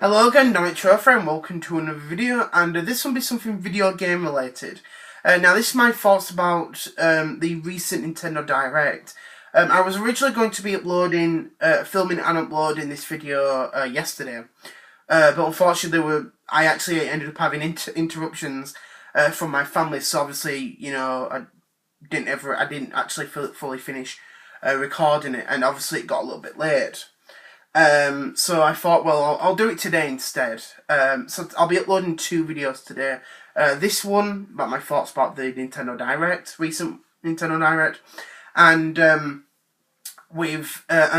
Hello again, Direct.Hope, and welcome to another video, and this will be something video game related. Now this is my thoughts about the recent Nintendo Direct. I was originally going to be filming and uploading this video yesterday, but unfortunately I actually ended up having interruptions from my family, so obviously, I didn't actually fully finish recording it, and obviously it got a little bit late. So I thought, well, I'll do it today instead. So I'll be uploading 2 videos today. This one about my thoughts about the Nintendo Direct, recent Nintendo Direct, and and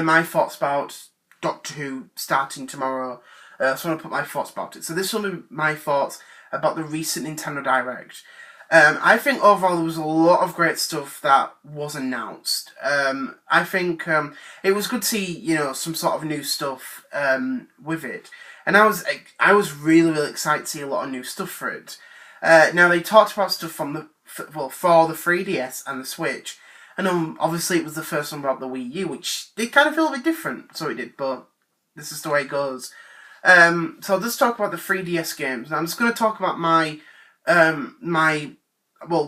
my thoughts about Doctor Who starting tomorrow. So I want to put my thoughts about it. So this will be my thoughts about the recent Nintendo Direct. I think overall there was a lot of great stuff that was announced. I think it was good to see, some sort of new stuff with it, and I was really excited to see a lot of new stuff for it. Now they talked about stuff from for the 3DS and the Switch, and obviously it was the first one about the Wii U, which did kind of feel a bit different. So it did, but this is the way it goes. So I'll just talk about the 3DS games. Now I'm just going to talk about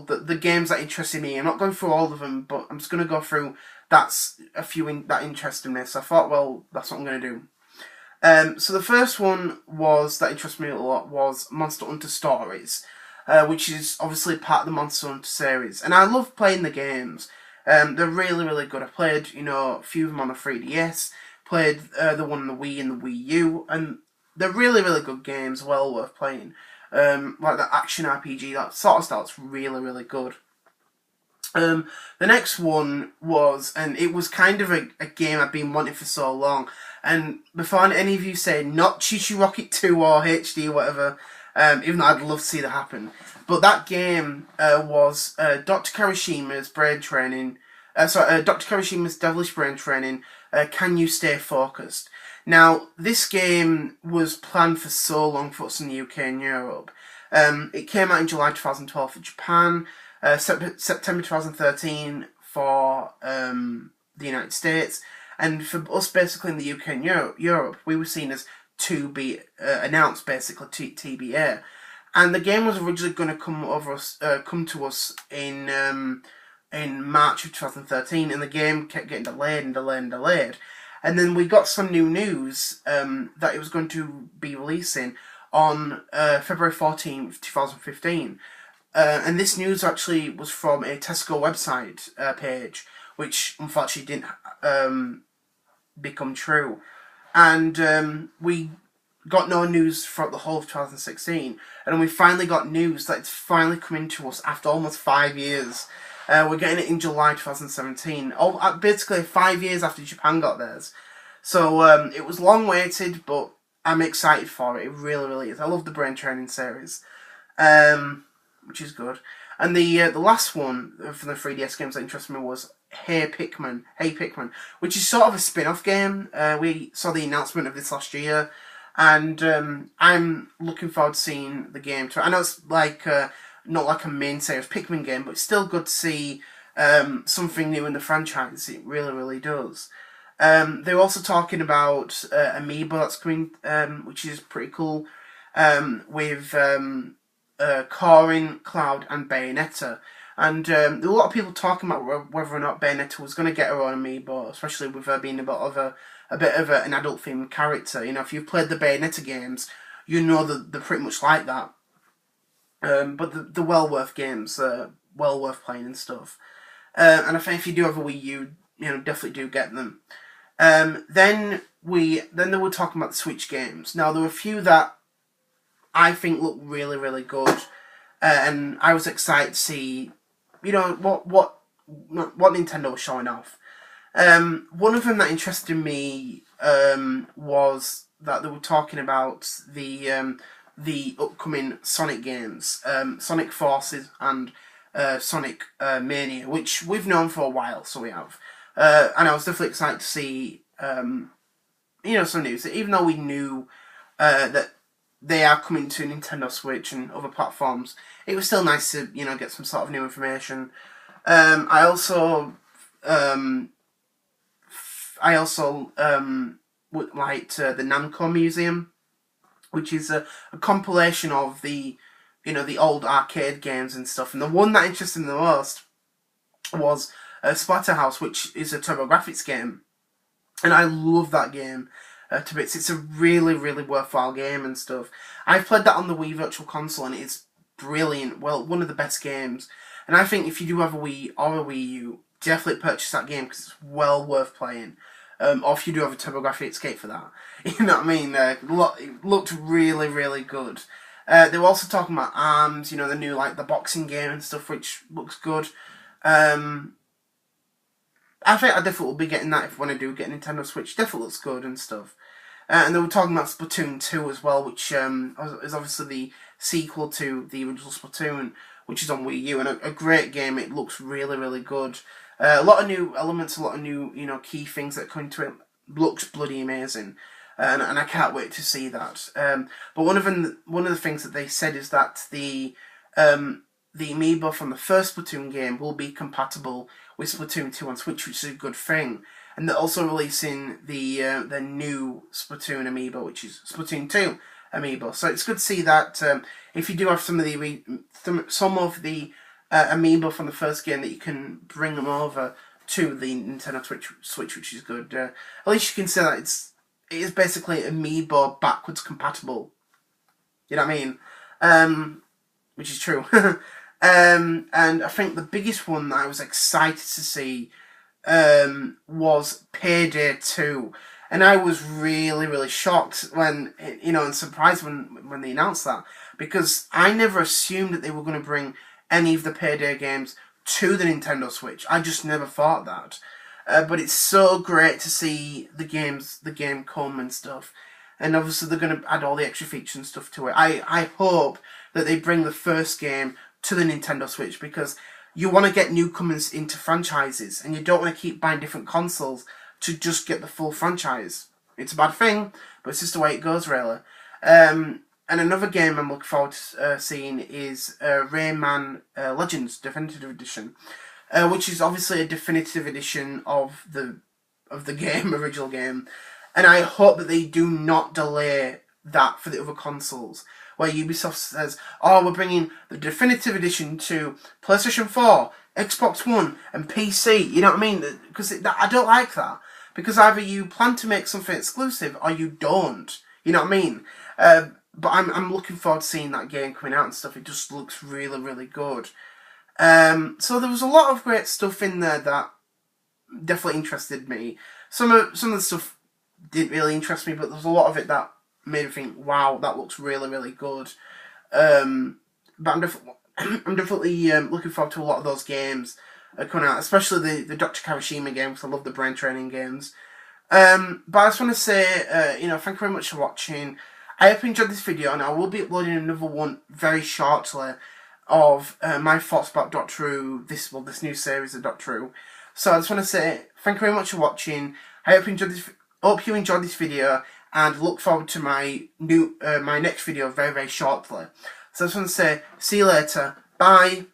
the games that interested me. I'm not going through all of them, but I'm just going to go through that's a few that interested me. So I thought, well, that's what I'm going to do. So the first one that interested me a lot was Monster Hunter Stories, which is obviously part of the Monster Hunter series. And I love playing the games. They're really good. I played, a few of them on the 3DS, played the one on the Wii and the Wii U, and they're really good games, well worth playing. Like the action RPG, that sort of stuff's really good. The next one was, and it was kind of a game I've been wanting for so long, and before any of you say not ChuChu Rocket 2 or HD or whatever, even though I'd love to see that happen, but that game was Dr. Karishima's Brain Training, Dr. Karishima's Devilish Brain Training, Can You Stay Focused? Now, this game was planned for so long for us in the UK and Europe. It came out in July 2012 for Japan, September 2013 for the United States, and for us basically in the UK and Europe, we were seen as to be announced, basically TBA. And the game was originally going to come to us in March of 2013, and the game kept getting delayed. And then we got some new news that it was going to be releasing on February 14th, 2015. And this news actually was from a Tesco website page, which unfortunately didn't become true. And we got no news throughout the whole of 2016. And then we finally got news that it's finally coming to us after almost 5 years. We're getting it in July 2017. Basically 5 years after Japan got theirs. So it was long waited, but I'm excited for it. It really is. I love the Brain Training series, which is good. And the last one from the 3DS games that interested me was Hey Pikmin, which is sort of a spin-off game. We saw the announcement of this last year, and I'm looking forward to seeing the game. I know it's not like a main series Pikmin game, but it's still good to see something new in the franchise. It really does. They're also talking about Amiibo that's coming, which is pretty cool, with Corin, Cloud, and Bayonetta. And there were a lot of people talking about whether or not Bayonetta was going to get her own Amiibo, especially with her being a bit of an adult-themed character. If you've played the Bayonetta games, you know that they're pretty much like that. But the well worth games, well worth playing and stuff. And I think if you do have a Wii U, definitely do get them. Then they were talking about the Switch games. Now there were a few that I think look really good, and I was excited to see, what Nintendo was showing off. One of them that interested me was that they were talking about the upcoming Sonic games, Sonic Forces and Sonic Mania, which we've known for a while, so we have. And I was definitely excited to see, some news. Even though we knew that they are coming to Nintendo Switch and other platforms, it was still nice to, get some sort of new information. I also liked the Namco Museum. which is a compilation of the the old arcade games and stuff. And the one that interested me the most was Splatterhouse, which is a TurboGrafx game, and I love that game to bits. It's a really, really worthwhile game and stuff. I've played that on the Wii Virtual Console, and it's brilliant. Well, one of the best games. And I think if you do have a Wii or a Wii U, definitely purchase that game because it's well worth playing. Or if you do have a TurboGrafx escape for that, you know what I mean. It looked really, really good. They were also talking about ARMS, the new the boxing game and stuff, which looks good. I think I definitely will be getting that when I do get a Nintendo Switch. Definitely looks good and stuff. And they were talking about Splatoon 2 as well, which is obviously the sequel to the original Splatoon, which is on Wii U, and a great game. It looks really, really good. A lot of new elements, a lot of new, key things that come into it. Looks bloody amazing, and I can't wait to see that. But one of the things that they said is that the amiibo from the first Splatoon game will be compatible with Splatoon 2 on Switch, which is a good thing. And they're also releasing the new Splatoon amiibo, which is Splatoon 2 amiibo. So it's good to see that if you do have some of the amiibo from the first game, that you can bring them over to the Nintendo Switch, which is good. At least you can say that it is basically amiibo backwards compatible. You know what I mean? Which is true. And I think the biggest one that I was excited to see was Payday 2. And I was really, really shocked when, and surprised when they announced that. Because I never assumed that they were going to bring any of the Payday games to the Nintendo Switch. I just never thought that. But it's so great to see the game come and stuff. And obviously they're going to add all the extra features and stuff to it. I hope that they bring the first game to the Nintendo Switch, because you want to get newcomers into franchises, and you don't want to keep buying different consoles to just get the full franchise. It's a bad thing, but it's just the way it goes, really. And another game I'm looking forward to seeing is Rayman Legends Definitive Edition, which is obviously a definitive edition of the game, original game. And I hope that they do not delay that for the other consoles, where Ubisoft says, oh, we're bringing the definitive edition to PlayStation 4, Xbox One, and PC. You know what I mean? Because I don't like that. Because either you plan to make something exclusive, or you don't. You know what I mean? But I'm looking forward to seeing that game coming out and stuff. It just looks really, really good. So there was a lot of great stuff in there that definitely interested me. Some of the stuff didn't really interest me, but there was a lot of it that made me think, wow, that looks really, really good. But I'm definitely looking forward to a lot of those games coming out, especially the Dr. Kawashima game, because I love the brain training games. But I just want to say, thank you very much for watching. I hope you enjoyed this video, and I will be uploading another one very shortly of my thoughts about Doctor Who, this new series of Doctor Who. So I just want to say thank you very much for watching. I hope you enjoyed this video, and look forward to my next video very, very shortly. So I just want to say, see you later. Bye.